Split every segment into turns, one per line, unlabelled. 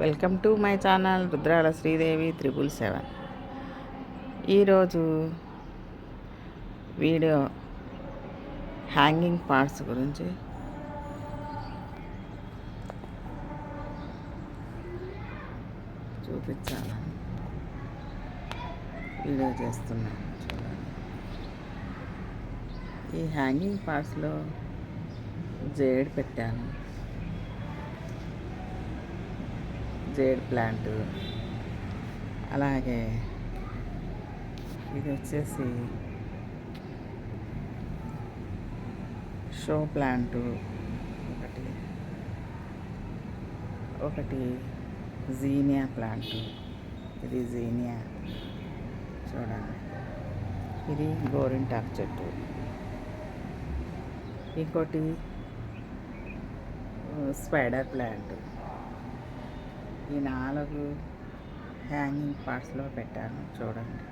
Welcome to my channel Rudrala Sridevi 777. ఈరోజు video hanging parts గురించి చూపించాలని వీడియో చేస్తున్నాను. ఈ హ్యాంగింగ్ పార్ట్స్లో జేడ్ పెట్టాను, జేడ్ ప్లాంట్, అలాగే ఇది వచ్చేసి షో ప్లాంట్, ఒకటి జీనియా ప్లాంట్. ఇది జీనియా చూడండి, ఇది గోరింటాకు చెట్టు. ఇంకోటి స్పైడర్ ప్లాంట్. ఈ 4 హ్యాంగింగ్ పార్ట్స్లో పెట్టాను చూడండి.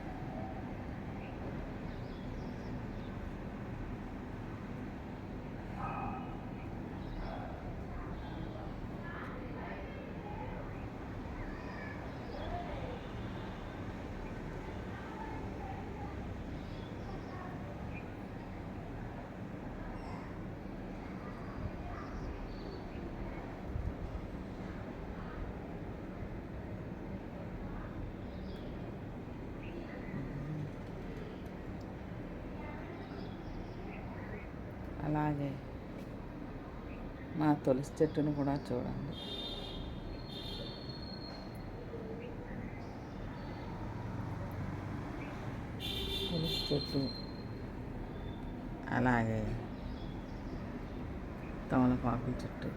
అలాగే మా తులసి చెట్టును కూడా చూడండి. తులసి చెట్టు, అలాగే తమలపాకుల చెట్టు.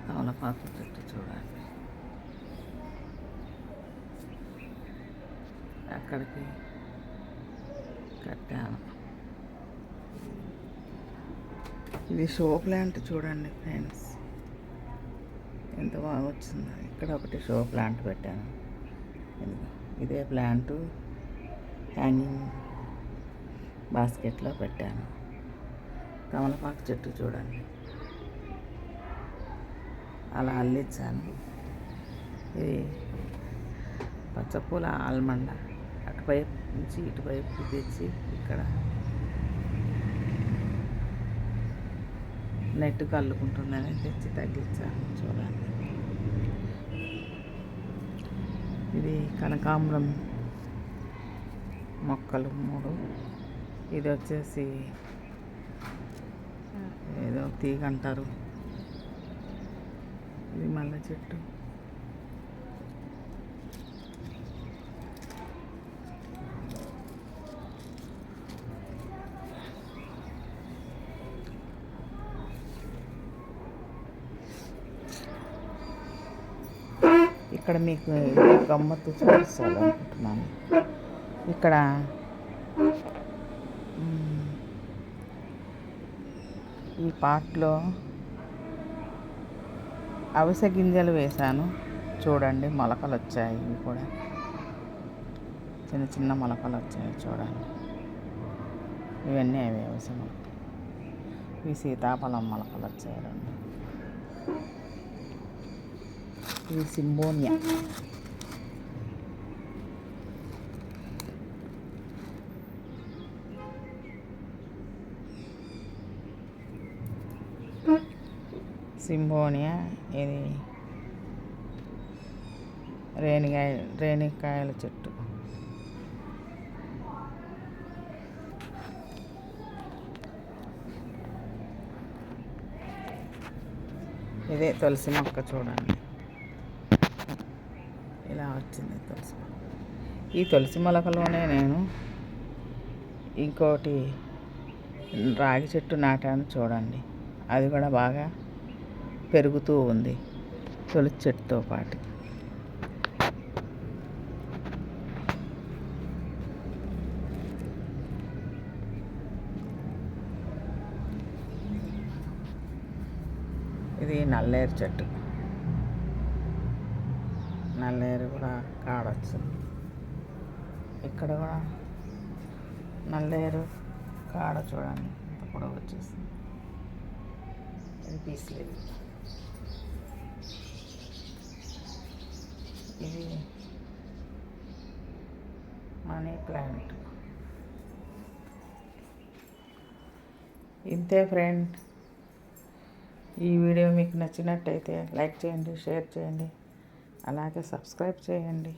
తమలపాకుల చెట్టు చూడండి, అక్కడికి కట్టాను. ఇది షో ప్లాంట్ చూడండి ఫ్రెండ్స్, ఎంత బాగా వచ్చిందో. ఇక్కడ ఒకటి షో ప్లాంట్ పెట్టాను. ఇదే ప్లాంట్ హ్యాంగింగ్ బాస్కెట్లో పెట్టాను. తమలపాకు చెట్టు చూడండి, అలా అల్లించాను. ఇది పచ్చపూల ఆల్మండ, అటువైపు నుంచి ఇటువైపు తెచ్చి ఇక్కడ నెట్టు అల్లుకుంటుందని తెచ్చి తగ్గించాను చూడండి. ఇది కనకాంబరం మొక్కలు 3. ఇది వచ్చేసి ఏదో తీగ అంటారు, ఇది మల్లె చెట్టు. ఇక్కడ మీకు గమ్మత్తు చూపించాలనుకుంటున్నాను. ఇక్కడ ఈ పాట్లో అవిసె గింజలు వేశాను చూడండి, మొలకలు వచ్చాయి. ఇవి కూడా చిన్న చిన్న మొలకలు వచ్చాయి చూడండి. ఇవన్నీ అవి అవిసె మొలకలు. ఇవి సీతాఫలం మొలకలు వచ్చాయి 2. ఇది సింబోనియా. ఇది రేణికాయల చెట్టు. ఇదే తులసి మొక్క చూడండి, ఇలా వచ్చింది తులసి. ఈ తులసి మొలకలోనే నేను ఇంకోటి రాగి చెట్టు నాటాను చూడండి. అది కూడా బాగా పెరుగుతూ ఉంది తులసి చెట్టుతో పాటు. ఇది నల్లేరు చెట్టు. నల్లేరు కూడా కాడొచ్చు. ఇక్కడ కూడా నల్లేరు కాడ చూడండి ఇంత పొడవు వచ్చేసింది. ఇది పీస్లేదు. ఇది మనీ ప్లాంట్. ఇంతే ఫ్రెండ్. ఈ వీడియో మీకు నచ్చినట్టయితే లైక్ చేయండి, షేర్ చేయండి, అలాగే సబ్స్క్రైబ్ చేయండి.